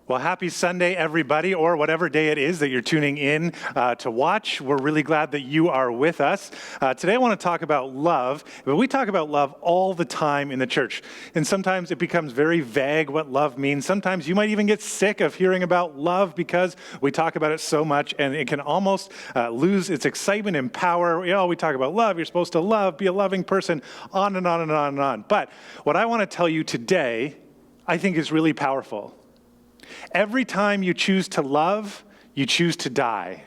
Well, happy Sunday, everybody, or whatever day it is that you're tuning in to watch. We're really glad that you are with us. Today I want to talk about love, but we talk about love all the time in the church. And sometimes it becomes very vague what love means. Sometimes you might even get sick of hearing about love because we talk about it so much, and it can almost lose its excitement and power. We talk about love, you're supposed to love, be a loving person, on and on and on and on. But what I want to tell you today, I think is really powerful. Every time you choose to love, you choose to die.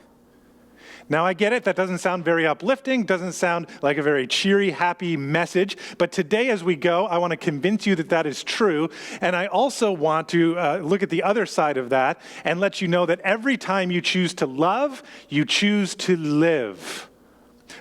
Now, I get it. That doesn't sound very uplifting, doesn't sound like a very cheery, happy message. But today as we go, I want to convince you that that is true. And I also want to look at the other side of that and let you know that every time you choose to love, you choose to live.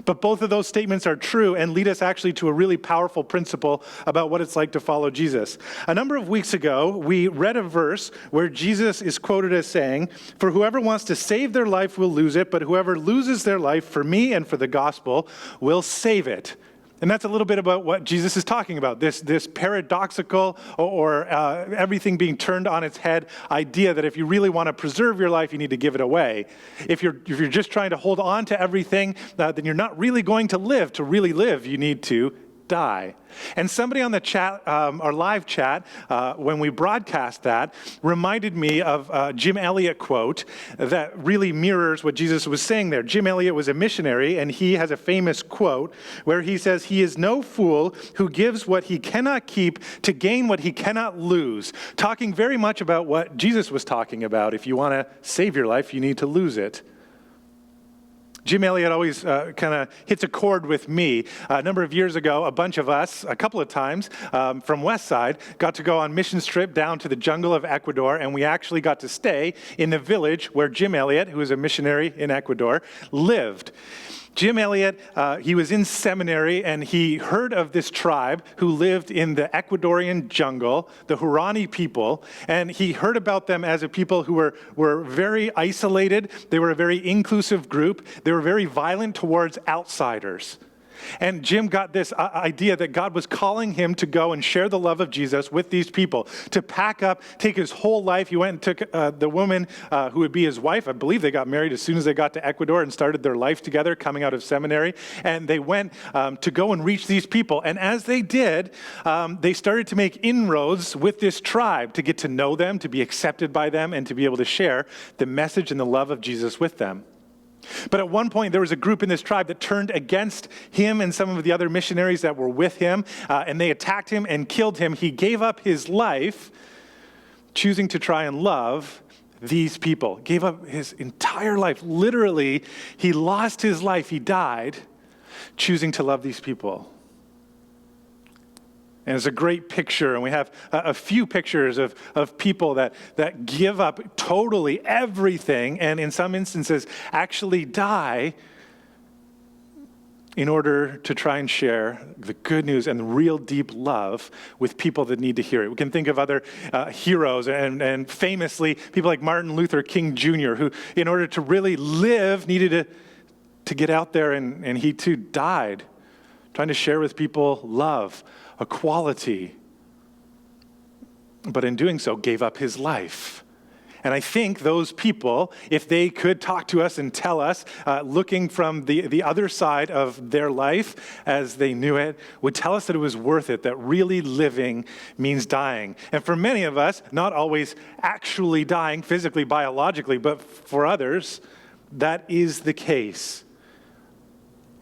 But both of those statements are true and lead us actually to a really powerful principle about what it's like to follow Jesus. A number of weeks ago, we read a verse where Jesus is quoted as saying, "For whoever wants to save their life will lose it, but whoever loses their life for me and for the gospel will save it." And that's a little bit about what Jesus is talking about, this paradoxical or everything being turned on its head idea that if you really want to preserve your life, you need to give it away. If you're just trying to hold on to everything, then you're not really going to live. To really live, you need to die. And somebody on the chat, our live chat, when we broadcast that, reminded me of a Jim Elliot quote that really mirrors what Jesus was saying there. Jim Elliot was a missionary, and he has a famous quote where he says, "He is no fool who gives what he cannot keep to gain what he cannot lose," talking very much about what Jesus was talking about. If you want to save your life, you need to lose it. Jim Elliot always kind of hits a chord with me. A number of years ago, a bunch of us, a couple of times, from Westside, got to go on mission trip down to the jungle of Ecuador, and we actually got to stay in the village where Jim Elliot, who was a missionary in Ecuador, lived. Jim Elliot, he was in seminary, and he heard of this tribe who lived in the Ecuadorian jungle, the Huarani people, and he heard about them as a people who were very isolated. They were a very inclusive group. They were very violent towards outsiders. And Jim got this idea that God was calling him to go and share the love of Jesus with these people, to pack up, take his whole life. He went and took the woman who would be his wife. I believe they got married as soon as they got to Ecuador and started their life together coming out of seminary. And they went to go and reach these people. And as they did, they started to make inroads with this tribe to get to know them, to be accepted by them, and to be able to share the message and the love of Jesus with them. But at one point, there was a group in this tribe that turned against him and some of the other missionaries that were with him, and they attacked him and killed him. He gave up his life, choosing to try and love these people. Gave up his entire life. Literally, he lost his life. He died, choosing to love these people. And it's a great picture, and we have a few pictures of people that give up totally everything, and in some instances actually die in order to try and share the good news and the real deep love with people that need to hear it. We can think of other heroes, and famously people like Martin Luther King Jr., who in order to really live needed to get out there, and he too died trying to share with people love, equality, but in doing so gave up his life. And I think those people, if they could talk to us and tell us, looking from the other side of their life as they knew it, would tell us that it was worth it, that really living means dying. And for many of us, not always actually dying physically, biologically, but for others, that is the case.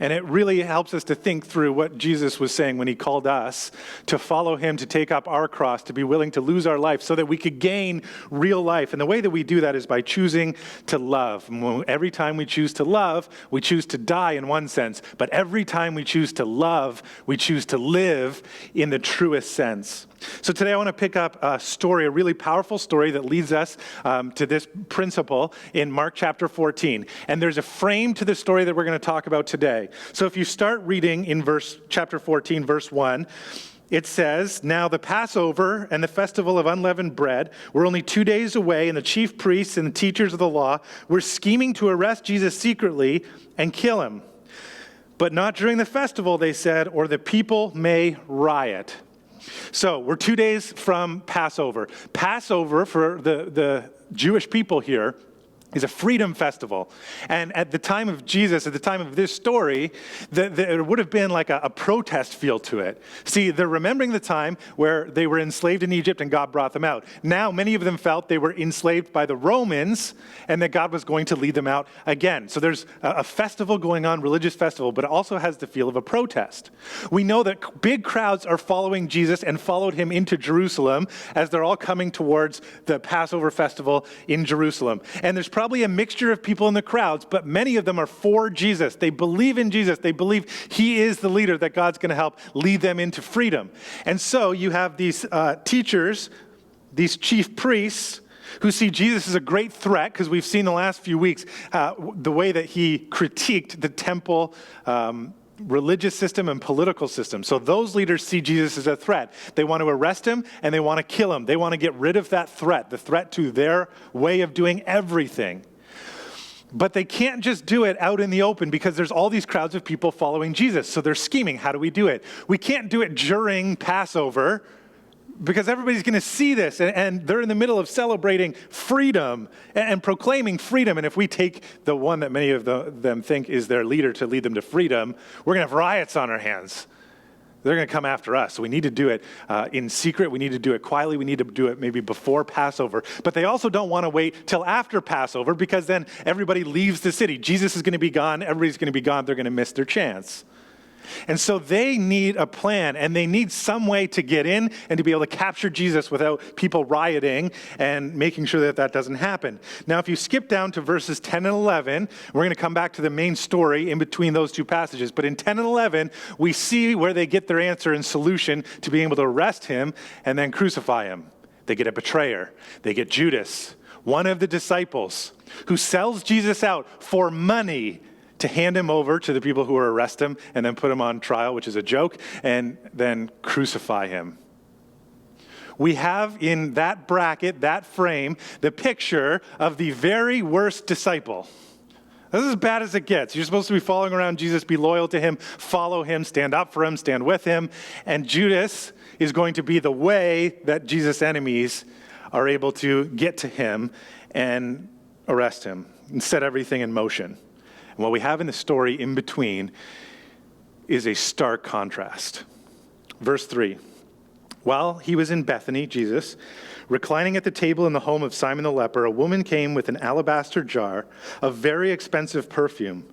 And it really helps us to think through what Jesus was saying when he called us to follow him, to take up our cross, to be willing to lose our life so that we could gain real life. And the way that we do that is by choosing to love. Every time we choose to love, we choose to die in one sense. But every time we choose to love, we choose to live in the truest sense. So today I want to pick up a story, a really powerful story that leads us to this principle in Mark chapter 14. And there's a frame to the story that we're going to talk about today. So if you start reading in chapter 14, verse 1, it says, "Now the Passover and the festival of unleavened bread were only 2 days away, and the chief priests and the teachers of the law were scheming to arrest Jesus secretly and kill him. But not during the festival, they said, or the people may riot." So we're 2 days from Passover. Passover for the Jewish people here is a freedom festival. And at the time of Jesus, at the time of this story, there would have been like a protest feel to it. See, they're remembering the time where they were enslaved in Egypt and God brought them out. Now, many of them felt they were enslaved by the Romans and that God was going to lead them out again. So there's a festival going on, religious festival, but it also has the feel of a protest. We know that big crowds are following Jesus and followed him into Jerusalem as they're all coming towards the Passover festival in Jerusalem. And there's probably a mixture of people in the crowds, but many of them are for Jesus. They believe in Jesus. They believe he is the leader that God's going to help lead them into freedom. And so you have these teachers, these chief priests, who see Jesus as a great threat, because we've seen the last few weeks the way that he critiqued the temple religious system and political system. So those leaders see Jesus as a threat. They want to arrest him and they want to kill him. They want to get rid of that threat, the threat to their way of doing everything. But they can't just do it out in the open because there's all these crowds of people following Jesus. So they're scheming. How do we do it? We can't do it during Passover because everybody's going to see this, and they're in the middle of celebrating freedom and proclaiming freedom. And if we take the one that many of them think is their leader to lead them to freedom, we're going to have riots on our hands. They're going to come after us. So we need to do it in secret. We need to do it quietly. We need to do it maybe before Passover. But they also don't want to wait till after Passover because then everybody leaves the city. Jesus is going to be gone. Everybody's going to be gone. They're going to miss their chance. And so they need a plan, and they need some way to get in and to be able to capture Jesus without people rioting and making sure that that doesn't happen. Now, if you skip down to verses 10 and 11, we're going to come back to the main story in between those two passages. But in 10 and 11, we see where they get their answer and solution to being able to arrest him and then crucify him. They get a betrayer. They get Judas, one of the disciples, who sells Jesus out for money to hand him over to the people who will arrest him and then put him on trial, which is a joke, and then crucify him. We have in that bracket, that frame, the picture of the very worst disciple. This is as bad as it gets. You're supposed to be following around Jesus, be loyal to him, follow him, stand up for him, stand with him. And Judas is going to be the way that Jesus' enemies are able to get to him and arrest him and set everything in motion. And what we have in the story in between is a stark contrast. Verse 3, while he was in Bethany, Jesus, reclining at the table in the home of Simon the leper, a woman came with an alabaster jar of very expensive perfume,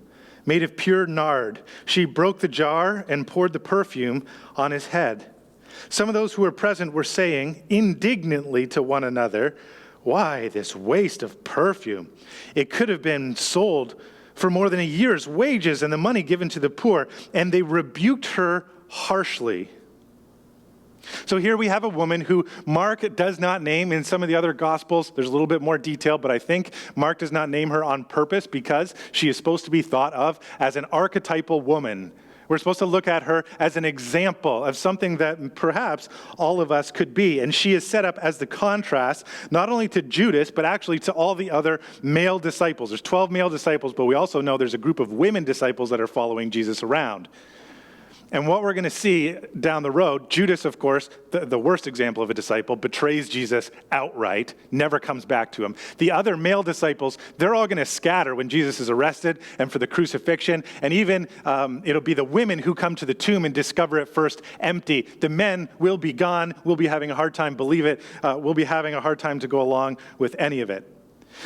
made of pure nard. She broke the jar and poured the perfume on his head. Some of those who were present were saying indignantly to one another, "Why this waste of perfume? It could have been sold for more than a year's wages and the money given to the poor." And they rebuked her harshly. So here we have a woman who Mark does not name. In some of the other Gospels, there's a little bit more detail, but I think Mark does not name her on purpose because she is supposed to be thought of as an archetypal woman. We're supposed to look at her as an example of something that perhaps all of us could be. And she is set up as the contrast, not only to Judas, but actually to all the other male disciples. There's 12 male disciples, but we also know there's a group of women disciples that are following Jesus around. And what we're going to see down the road, Judas, of course, the worst example of a disciple, betrays Jesus outright, never comes back to him. The other male disciples, they're all going to scatter when Jesus is arrested and for the crucifixion. And even it'll be the women who come to the tomb and discover it first empty. The men will be gone. We'll be having a hard time, believe it. We'll be having a hard time to go along with any of it.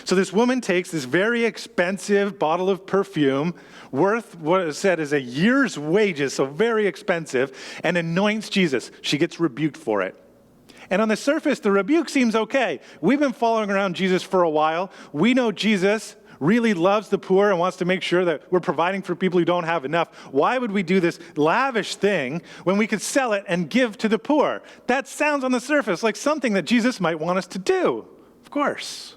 So this woman takes this very expensive bottle of perfume, worth what is said is a year's wages, so very expensive, and anoints Jesus. She gets rebuked for it. And on the surface, the rebuke seems okay. We've been following around Jesus for a while. We know Jesus really loves the poor and wants to make sure that we're providing for people who don't have enough. Why would we do this lavish thing when we could sell it and give to the poor? That sounds on the surface like something that Jesus might want us to do. Of course.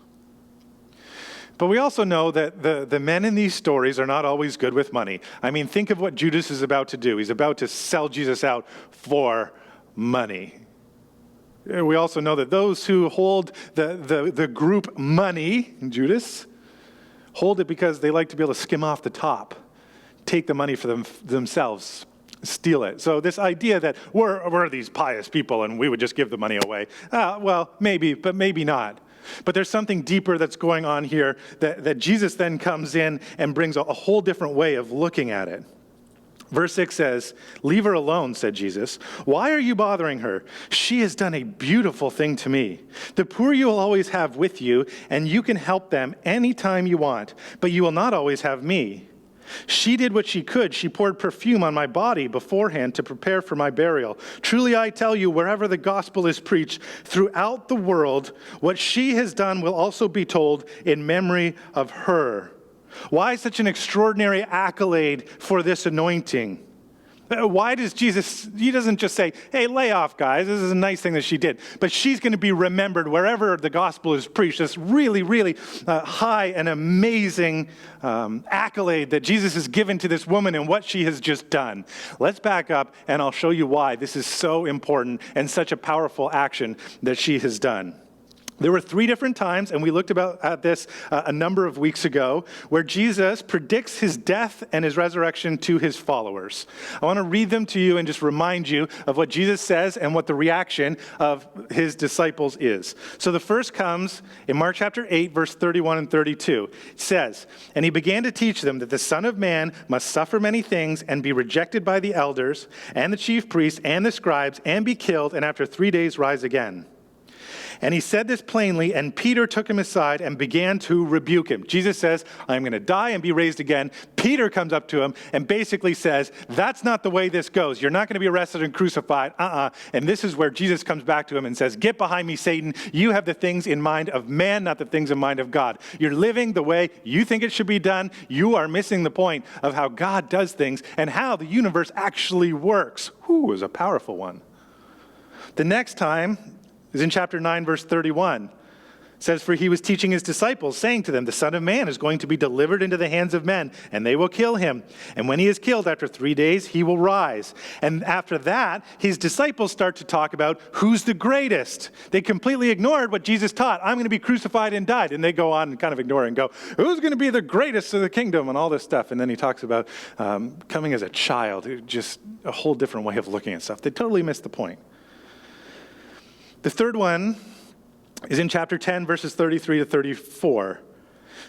But we also know that the men in these stories are not always good with money. I mean, think of what Judas is about to do. He's about to sell Jesus out for money. We also know that those who hold the group money, Judas, hold it because they like to be able to skim off the top, take the money for themselves. steal it. So this idea that we're these pious people and we would just give the money away, well, maybe, but maybe not. But there's something deeper that's going on here that Jesus then comes in and brings a whole different way of looking at it. Verse 6 says, "Leave her alone," said Jesus. "Why are you bothering her? She has done a beautiful thing to me. The poor you will always have with you, and you can help them anytime you want, but you will not always have me. She did what she could. She poured perfume on my body beforehand to prepare for my burial. Truly I tell you, wherever the gospel is preached throughout the world, what she has done will also be told in memory of her." Why such an extraordinary accolade for this anointing? Why does Jesus, he doesn't just say, hey, lay off, guys. This is a nice thing that she did. But she's going to be remembered wherever the gospel is preached. This really, really high and amazing accolade that Jesus has given to this woman and what she has just done. Let's back up and I'll show you why this is so important and such a powerful action that she has done. There were 3 different times, and we looked at this a number of weeks ago, where Jesus predicts his death and his resurrection to his followers. I want to read them to you and just remind you of what Jesus says and what the reaction of his disciples is. So the first comes in Mark chapter 8, verse 31 and 32. It says, "And he began to teach them that the Son of Man must suffer many things and be rejected by the elders and the chief priests and the scribes and be killed and after 3 days rise again. And he said this plainly, and Peter took him aside and began to rebuke him." Jesus says, I'm going to die and be raised again. Peter comes up to him and basically says, that's not the way this goes. You're not going to be arrested and crucified. And this is where Jesus comes back to him and says, "Get behind me, Satan. You have the things in mind of man, not the things in mind of God. You're living the way you think it should be done. You are missing the point of how God does things and how the universe actually works." Whew, is a powerful one. The next time is in chapter 9, verse 31. It says, "For he was teaching his disciples, saying to them, the Son of Man is going to be delivered into the hands of men, and they will kill him. And when he is killed, after 3 days, he will rise." And after that, his disciples start to talk about who's the greatest. They completely ignored what Jesus taught. I'm going to be crucified and died. And they go on and kind of ignore it and go, who's going to be the greatest of the kingdom and all this stuff. And then he talks about coming as a child, just a whole different way of looking at stuff. They totally missed the point. The third one is in chapter 10, verses 33 to 34.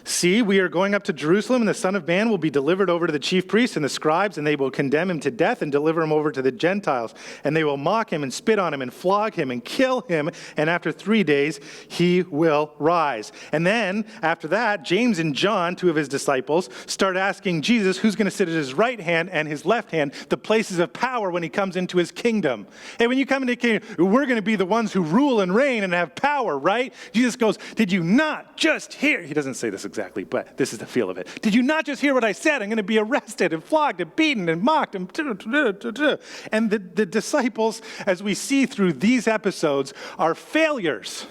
"See, we are going up to Jerusalem, and the Son of Man will be delivered over to the chief priests and the scribes, and they will condemn him to death and deliver him over to the Gentiles. And they will mock him and spit on him and flog him and kill him, and after 3 days he will rise." And then, after that, James and John, 2 of his disciples, start asking Jesus who's going to sit at his right hand and his left hand, the places of power when he comes into his kingdom. Hey, when you come into the kingdom, we're going to be the ones who rule and reign and have power, right? Jesus goes, did you not just hear? He doesn't say this exactly, but this is the feel of it. Did you not just hear what I said? I'm going to be arrested and flogged and beaten and mocked. And the disciples, as we see through these episodes, are failures.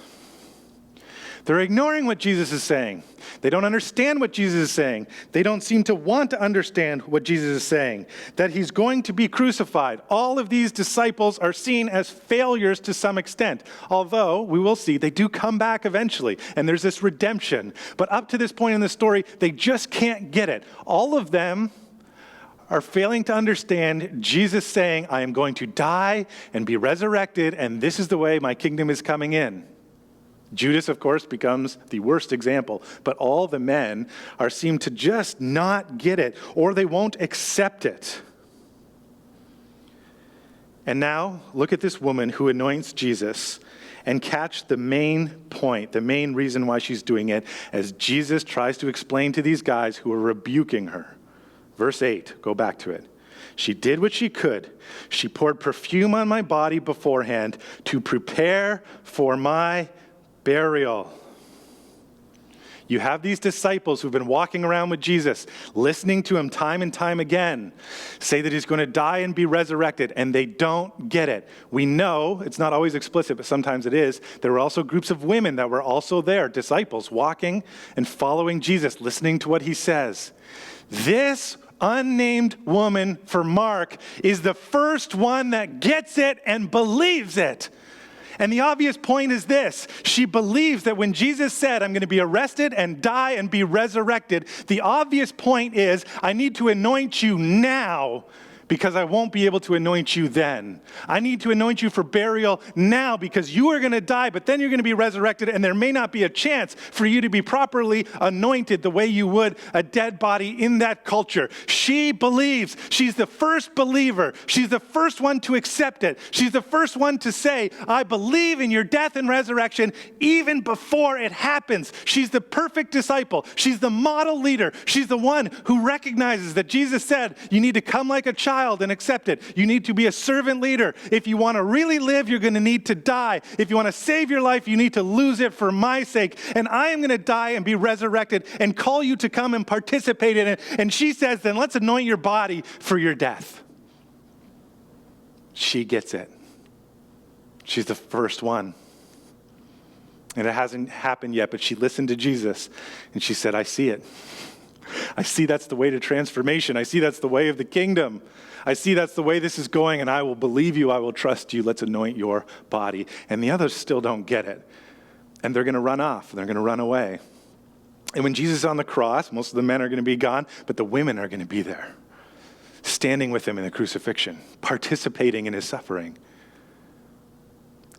They're ignoring what Jesus is saying. They don't understand what Jesus is saying. They don't seem to want to understand what Jesus is saying, that he's going to be crucified. All of these disciples are seen as failures to some extent, although we will see they do come back eventually, and there's this redemption. But up to this point in the story, they just can't get it. All of them are failing to understand Jesus saying, I am going to die and be resurrected, and this is the way my kingdom is coming in. Judas, of course, becomes the worst example, but all the men seem to just not get it, or they won't accept it. And now, look at this woman who anoints Jesus and catch the main point, the main reason why she's doing it, as Jesus tries to explain to these guys who are rebuking her. Verse 8, go back to it. "She did what she could. She poured perfume on my body beforehand to prepare for my burial." You have these disciples who've been walking around with Jesus, listening to him time and time again, say that he's going to die and be resurrected, and they don't get it. We know, it's not always explicit, but sometimes it is, there were also groups of women that were also there, disciples, walking and following Jesus, listening to what he says. This unnamed woman for Mark is the first one that gets it and believes it. And the obvious point is this. She believes that when Jesus said, I'm going to be arrested and die and be resurrected, the obvious point is, I need to anoint you now because I won't be able to anoint you then. I need to anoint you for burial now because you are going to die, but then you're going to be resurrected, and there may not be a chance for you to be properly anointed the way you would a dead body in that culture. She believes. She's the first believer. She's the first one to accept it. She's the first one to say, I believe in your death and resurrection even before it happens. She's the perfect disciple. She's the model leader. She's the one who recognizes that Jesus said, you need to come like a child and accept it. You need to be a servant leader. If you want to really live, you're going to need to die. If you want to save your life, you need to lose it for my sake. And I am going to die and be resurrected and call you to come and participate in it. And she says, then let's anoint your body for your death. She gets it. She's the first one. And it hasn't happened yet, but she listened to Jesus and she said, I see it. I see that's the way to transformation. I see that's the way of the kingdom. I see that's the way this is going, and I will believe you. I will trust you. Let's anoint your body. And the others still don't get it. And they're going to run off. They're going to run away. And when Jesus is on the cross, most of the men are going to be gone, but the women are going to be there, standing with him in the crucifixion, participating in his suffering.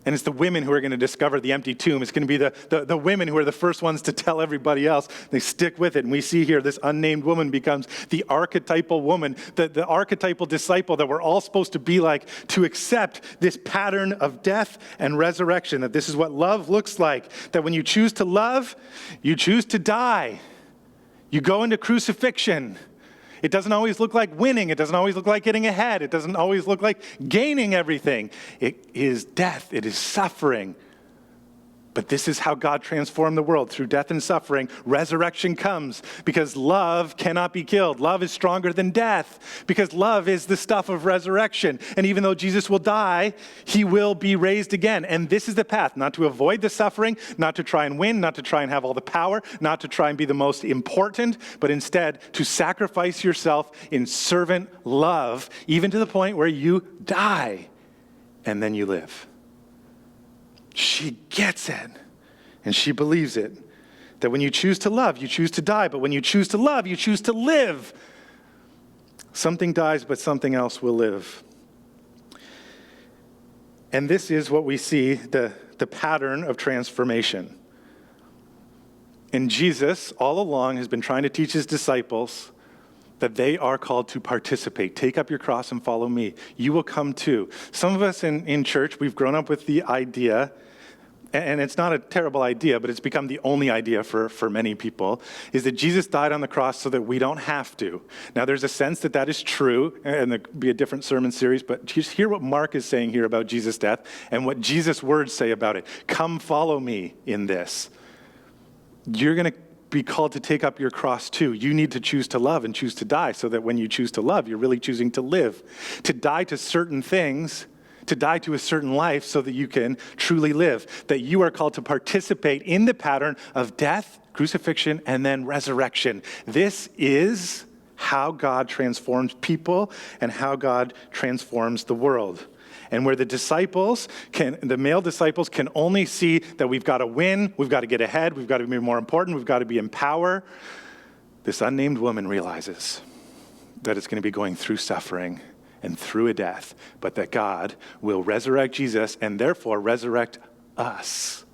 And it's the women who are going to discover the empty tomb. It's going to be the women who are the first ones to tell everybody else. They stick with it. And we see here this unnamed woman becomes the archetypal woman, the archetypal disciple that we're all supposed to be like, to accept this pattern of death and resurrection, that this is what love looks like, that when you choose to love, you choose to die. You go into crucifixion. It doesn't always look like winning. It doesn't always look like getting ahead. It doesn't always look like gaining everything. It is death. It is suffering. But this is how God transformed the world, through death and suffering. Resurrection comes because love cannot be killed. Love is stronger than death because love is the stuff of resurrection. And even though Jesus will die, he will be raised again. And this is the path, not to avoid the suffering, not to try and win, not to try and have all the power, not to try and be the most important, but instead to sacrifice yourself in servant love, even to the point where you die and then you live. She gets it, and she believes it, that when you choose to love, you choose to die, but when you choose to love, you choose to live. Something dies, but something else will live. And this is what we see, the pattern of transformation. And Jesus, all along, has been trying to teach his disciples that they are called to participate. Take up your cross and follow me. You will come too. Some of us in church, we've grown up with the idea, and it's not a terrible idea, but it's become the only idea for many people, is that Jesus died on the cross so that we don't have to. Now, there's a sense that that is true, and there could be a different sermon series, but just hear what Mark is saying here about Jesus' death and what Jesus' words say about it. Come follow me in this. You're going to be called to take up your cross too. You need to choose to love and choose to die, so that when you choose to love, you're really choosing to live. To die to certain things, to die to a certain life so that you can truly live. That you are called to participate in the pattern of death, crucifixion, and then resurrection. This is how God transforms people and how God transforms the world. And where the male disciples can only see that we've got to win, we've got to get ahead, we've got to be more important, we've got to be in power, this unnamed woman realizes that it's going to be going through suffering and through a death, but that God will resurrect Jesus and therefore resurrect us.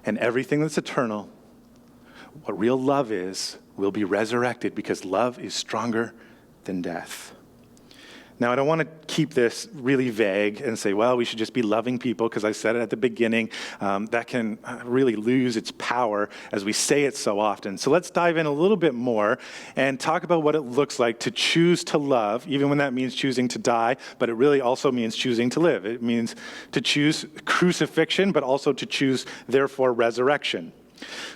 And everything that's eternal, what real love is, will be resurrected because love is stronger than death. Now, I don't want to keep this really vague and say, well, we should just be loving people, because I said it at the beginning. That can really lose its power as we say it so often. So let's dive in a little bit more and talk about what it looks like to choose to love, even when that means choosing to die, but it really also means choosing to live. It means to choose crucifixion, but also to choose, therefore, resurrection.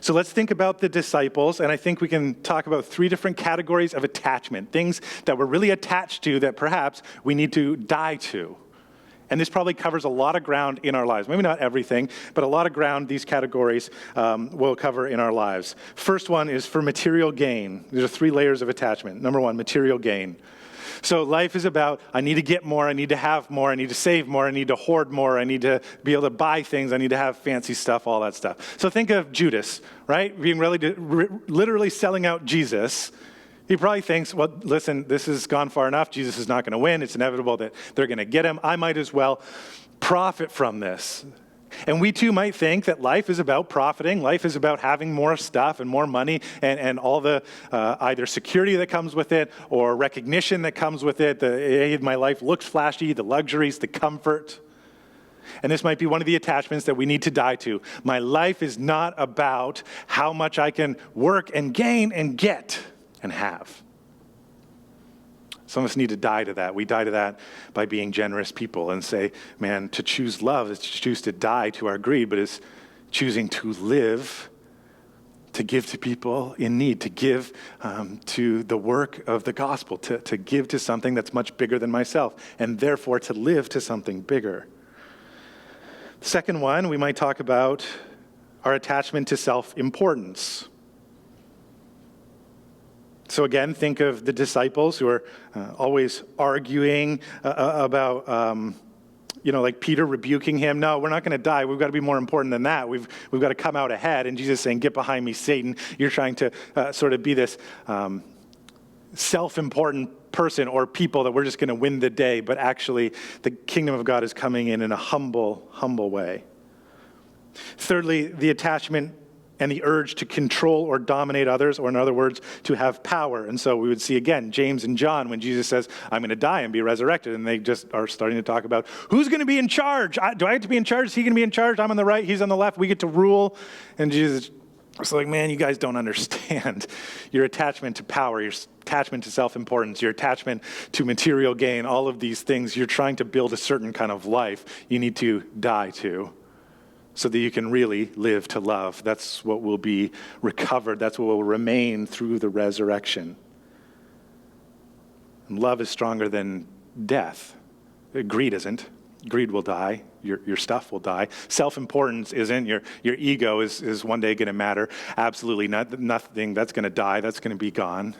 So let's think about the disciples, and I think we can talk about 3 different categories of attachment, things that we're really attached to that perhaps we need to die to. And this probably covers a lot of ground in our lives. Maybe not everything, but a lot of ground these categories will cover in our lives. First one is for material gain. There are 3 layers of attachment. Number 1, material gain. So life is about, I need to get more, I need to have more, I need to save more, I need to hoard more, I need to be able to buy things, I need to have fancy stuff, all that stuff. So think of Judas, right? Being literally selling out Jesus He probably thinks, well, listen, this has gone far enough. Jesus is not going to win. It's inevitable that they're going to get him. I might as well profit from this. And we too might think that life is about profiting. Life is about having more stuff and more money and all the either security that comes with it or recognition that comes with it. My life looks flashy, the luxuries, the comfort. And this might be one of the attachments that we need to die to. My life is not about how much I can work and gain and get and have. Some of us need to die to that. We die to that by being generous people and say, man, to choose love is to choose to die to our greed, but it's choosing to live, to give to people in need, to give to the work of the gospel, to give to something that's much bigger than myself, and therefore to live to something bigger. The second one, we might talk about our attachment to self-importance. So again, think of the disciples who are always arguing about, like Peter rebuking him. No, we're not going to die. We've got to be more important than that. We've got to come out ahead. And Jesus saying, get behind me, Satan. You're trying to sort of be this self-important person or people that we're just going to win the day. But actually, the kingdom of God is coming in a humble way. Thirdly, the attachment and the urge to control or dominate others, or in other words, to have power. And so we would see again, James and John, when Jesus says, I'm going to die and be resurrected, and they just are starting to talk about, who's going to be in charge? Do I have to be in charge? Is he going to be in charge? I'm on the right, he's on the left, we get to rule. And Jesus was like, man, you guys don't understand your attachment to power, your attachment to self-importance, your attachment to material gain, all of these things. You're trying to build a certain kind of life you need to die to, so that you can really live to love. That's what will be recovered. That's what will remain through the resurrection. And love is stronger than death. Greed isn't. Greed will die. Your stuff will die. Self-importance isn't. Your ego is one day going to matter. Absolutely nothing. That's going to die. That's going to be gone.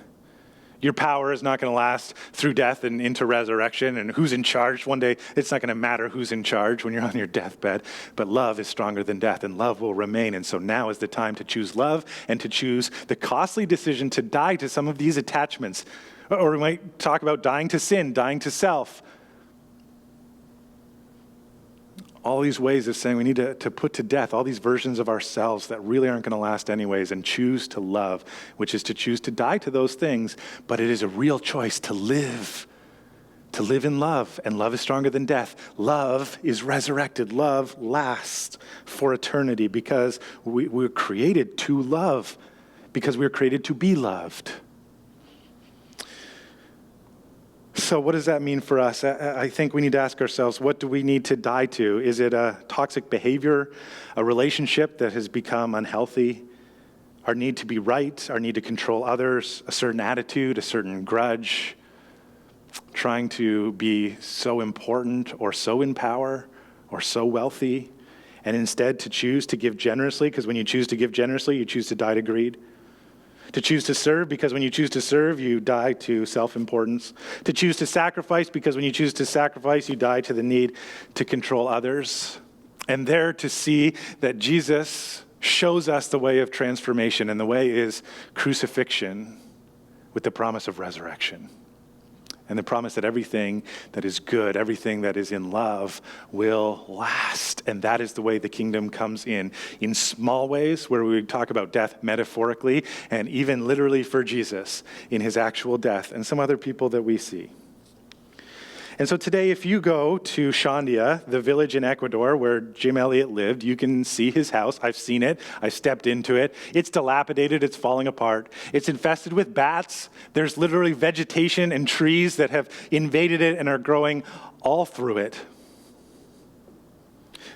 Your power is not going to last through death and into resurrection. And who's in charge? One day, it's not going to matter who's in charge when you're on your deathbed. But love is stronger than death, and love will remain. And so now is the time to choose love and to choose the costly decision to die to some of these attachments. Or we might talk about dying to sin, dying to self. All these ways of saying we need to put to death all these versions of ourselves that really aren't going to last anyways, and choose to love, which is to choose to die to those things. But it is a real choice to live in love, and love is stronger than death. Love is resurrected. Love lasts for eternity because we're created to love, because we're created to be loved. So what does that mean for us? I think we need to ask ourselves, what do we need to die to? Is it a toxic behavior, a relationship that has become unhealthy, our need to be right, our need to control others, a certain attitude, a certain grudge, trying to be so important or so in power or so wealthy, and instead to choose to give generously, because when you choose to give generously, you choose to die to greed. To choose to serve, because when you choose to serve, you die to self-importance. To choose to sacrifice, because when you choose to sacrifice, you die to the need to control others. And there to see that Jesus shows us the way of transformation, and the way is crucifixion with the promise of resurrection. And the promise that everything that is good, everything that is in love will last. And that is the way the kingdom comes in small ways, where we talk about death metaphorically and even literally for Jesus in his actual death and some other people that we see. And so today, if you go to Shandia, the village in Ecuador where Jim Elliot lived, you can see his house. I've seen it. I stepped into it. It's dilapidated. It's falling apart. It's infested with bats. There's literally vegetation and trees that have invaded it and are growing all through it.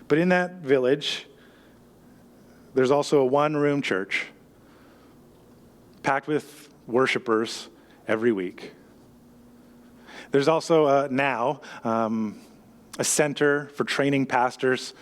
But in that village, there's also a one-room church packed with worshipers every week. There's also now a center for training pastors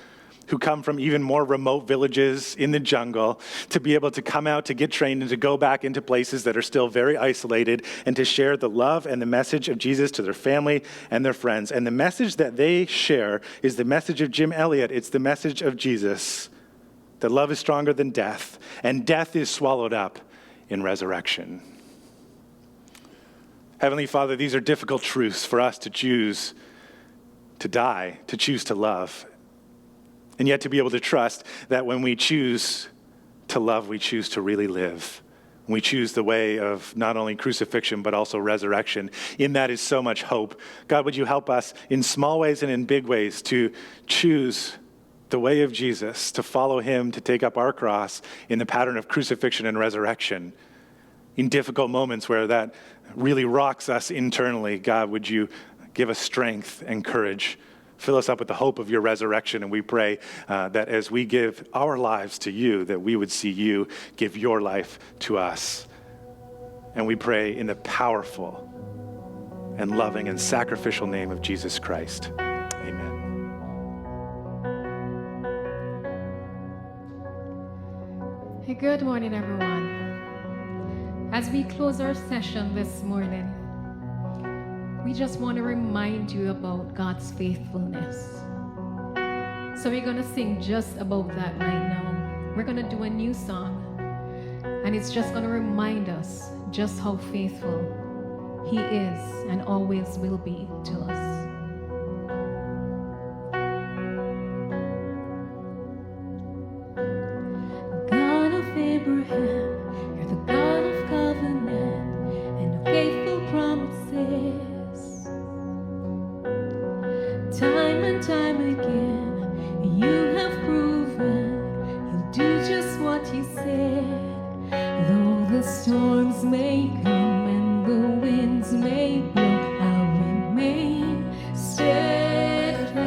who come from even more remote villages in the jungle to be able to come out to get trained and to go back into places that are still very isolated and to share the love and the message of Jesus to their family and their friends. And the message that they share is the message of Jim Elliot. It's the message of Jesus, that love is stronger than death, and death is swallowed up in resurrection. Heavenly Father, these are difficult truths for us to choose to die, to choose to love, and yet to be able to trust that when we choose to love, we choose to really live. We choose the way of not only crucifixion, but also resurrection. In that is so much hope. God, would you help us in small ways and in big ways to choose the way of Jesus, to follow him, to take up our cross in the pattern of crucifixion and resurrection. In difficult moments where that really rocks us internally, God, would you give us strength and courage? Fill us up with the hope of your resurrection, and we pray that as we give our lives to you, that we would see you give your life to us. And we pray in the powerful and loving and sacrificial name of Jesus Christ. Amen. Hey, good morning, everyone. As we close our session this morning, we just want to remind you about God's faithfulness. So we're going to sing just about that right now. We're going to do a new song, and it's just going to remind us just how faithful he is and always will be to us. God of Abraham, you're the God of covenant and of faithful promises. Time and time again, you have proven you'll do just what you said. Though the storms may come and the winds may blow, I'll remain steadfast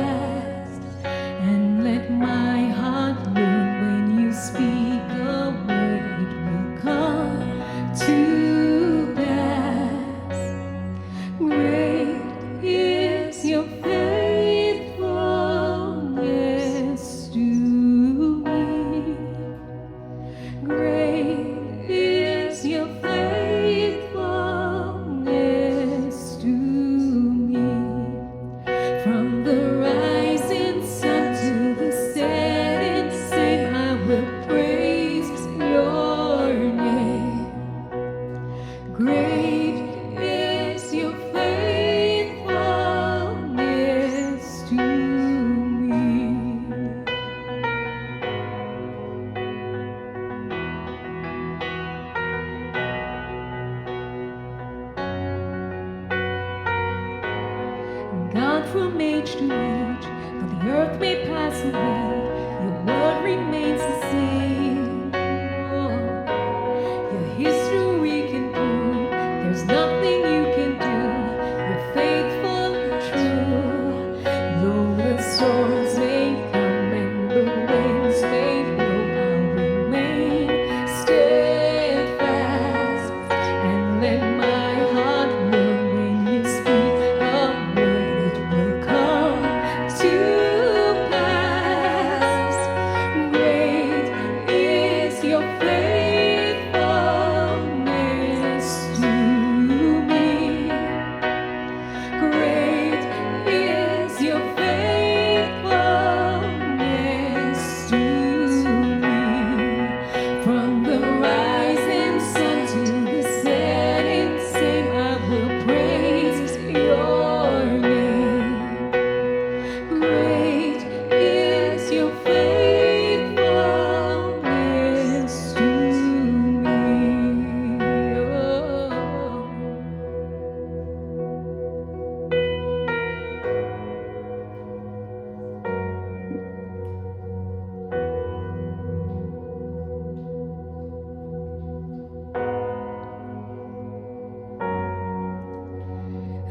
and let my heart learn when you speak a word, it will come to pass. Great is your faithfulness to me. Great is your faithfulness to me. From the rising sun to the setting sun, I will praise your name. Great is your faithfulness to me. God, from age to age, though the earth may pass away, your word remains the same. Oh, your history can prove there's nothing you can do. You're faithful and true. Though the storms may come and the winds may blow, I'll remain steadfast and let my heart learn when you speak a word, it will come to pass. Great is your faithfulness to me. Great is your faithfulness to me. From the rising sun to the setting sun, I will praise your name. Great is your faithfulness to me.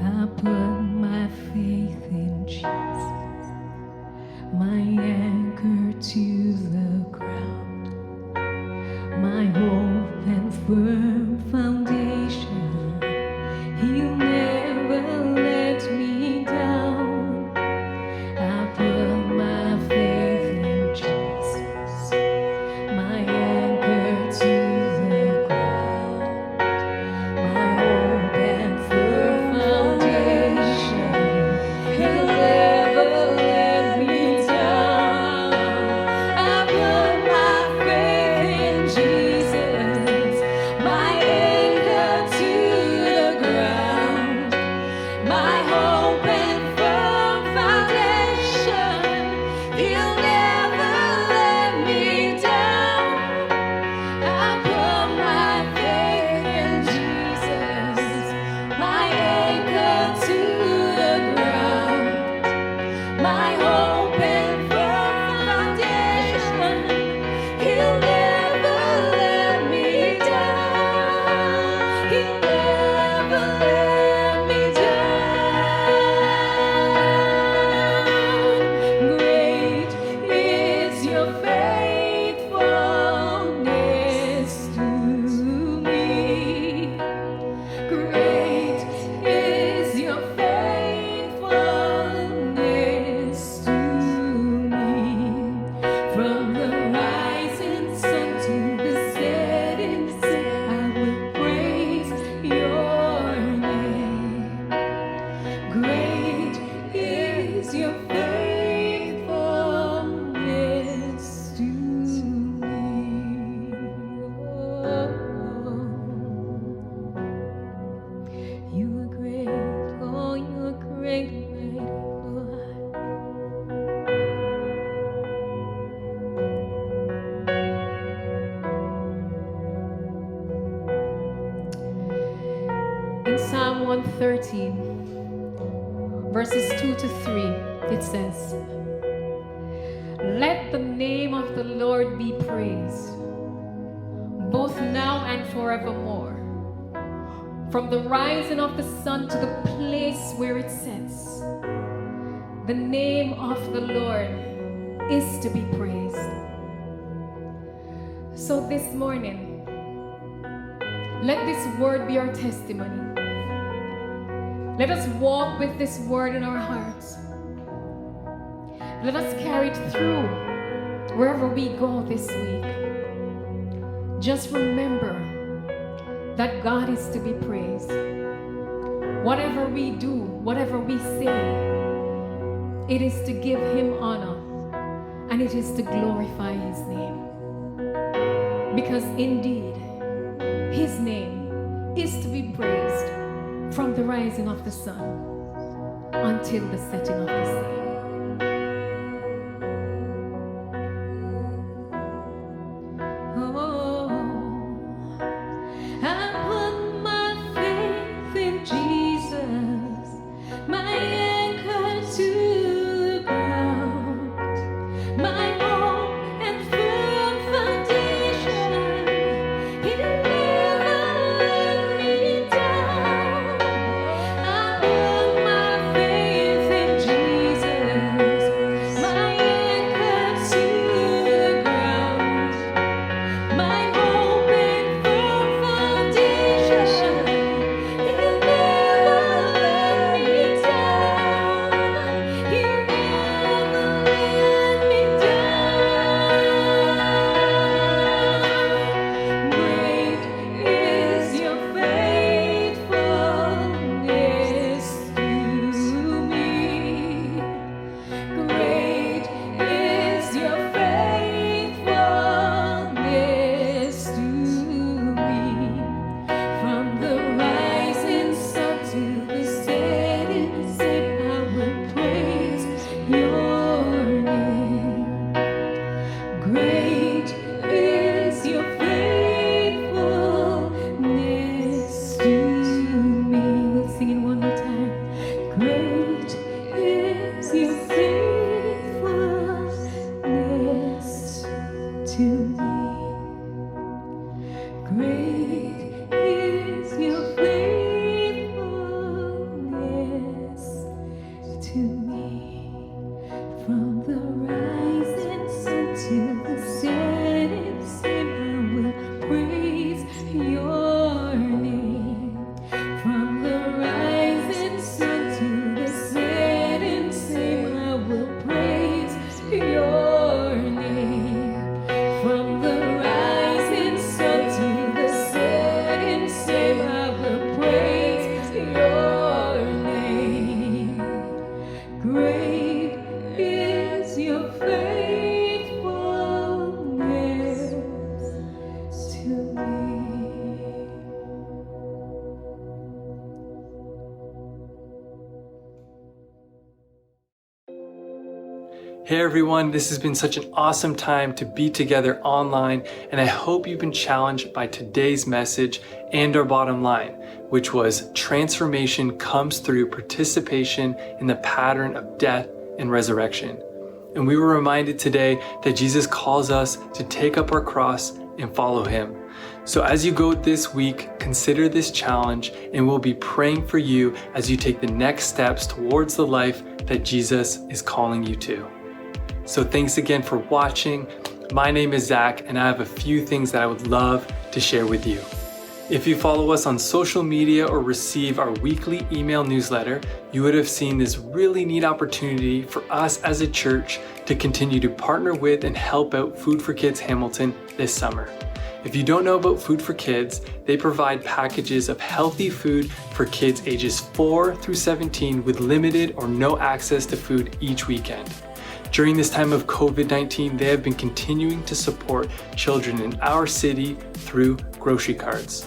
I put my faith in Jesus, my anchor to the ground, my hope and firm foundation. He'll never let me down. I put my faith in Jesus, my anchor to the ground, my hope and firm foundation. He'll never let me down. I put my faith in Jesus, my Psalm 113, verses 2 to 3, it says, "Let the name of the Lord be praised, both now and forevermore. From the rising of the sun to the place where it sets, the name of the Lord is to be praised." So this morning, let this word be our testimony. Let us walk with this word in our hearts. Let us carry it through wherever we go this week. Just remember that God is to be praised. Whatever we do, whatever we say, it is to give Him honor and it is to glorify His name. Because indeed, His name is to be praised from the rising of the sun until the setting of the same. Hey everyone, this has been such an awesome time to be together online, and I hope you've been challenged by today's message and our bottom line, which was transformation comes through participation in the pattern of death and resurrection. And we were reminded today that Jesus calls us to take up our cross and follow Him. So as you go this week, consider this challenge, and we'll be praying for you as you take the next steps towards the life that Jesus is calling you to. So thanks again for watching. My name is Zach, and I have a few things that I would love to share with you. If you follow us on social media or receive our weekly email newsletter, you would have seen this really neat opportunity for us as a church to continue to partner with and help out Food for Kids Hamilton this summer. If you don't know about Food for Kids, they provide packages of healthy food for kids ages 4 through 17 with limited or no access to food each weekend. During this time of COVID-19, they have been continuing to support children in our city through grocery carts.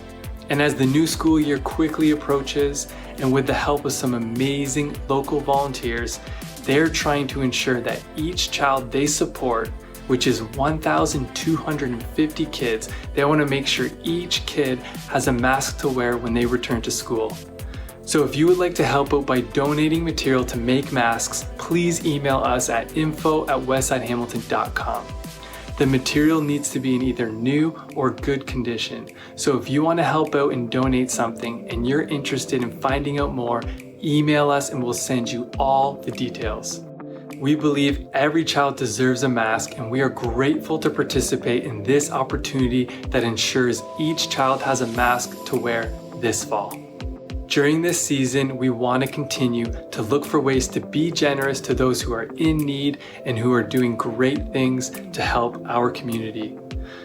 And as the new school year quickly approaches, and with the help of some amazing local volunteers, they're trying to ensure that each child they support, which is 1,250 kids, they want to make sure each kid has a mask to wear when they return to school. So if you would like to help out by donating material to make masks, please email us at info@westsidehamilton.com. The material needs to be in either new or good condition. So if you want to help out and donate something and you're interested in finding out more, email us and we'll send you all the details. We believe every child deserves a mask, and we are grateful to participate in this opportunity that ensures each child has a mask to wear this fall. During this season, we want to continue to look for ways to be generous to those who are in need and who are doing great things to help our community.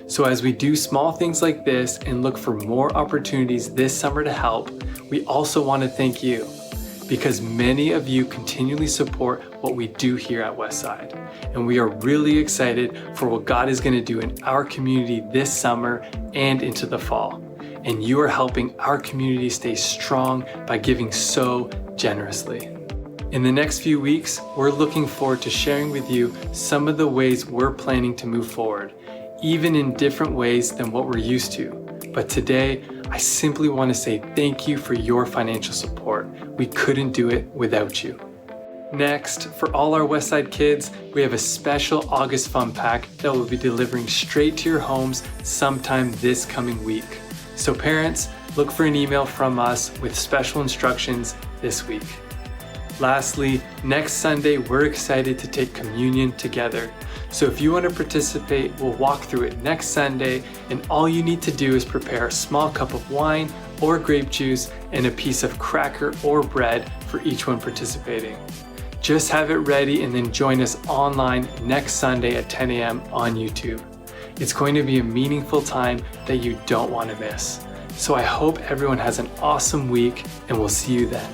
So as we do small things like this and look for more opportunities this summer to help, we also want to thank you, because many of you continually support what we do here at Westside. And we are really excited for what God is going to do in our community this summer and into the fall. And you are helping our community stay strong by giving so generously. In the next few weeks, we're looking forward to sharing with you some of the ways we're planning to move forward, even in different ways than what we're used to. But today, I simply want to say thank you for your financial support. We couldn't do it without you. Next, for all our Westside kids, we have a special August fun pack that will be delivering straight to your homes sometime this coming week. So parents, look for an email from us with special instructions this week. Lastly, next Sunday, we're excited to take communion together. So if you want to participate, we'll walk through it next Sunday, and all you need to do is prepare a small cup of wine or grape juice and a piece of cracker or bread for each one participating. Just have it ready and then join us online next Sunday at 10 a.m. on YouTube. It's going to be a meaningful time that you don't want to miss. So I hope everyone has an awesome week, and we'll see you then.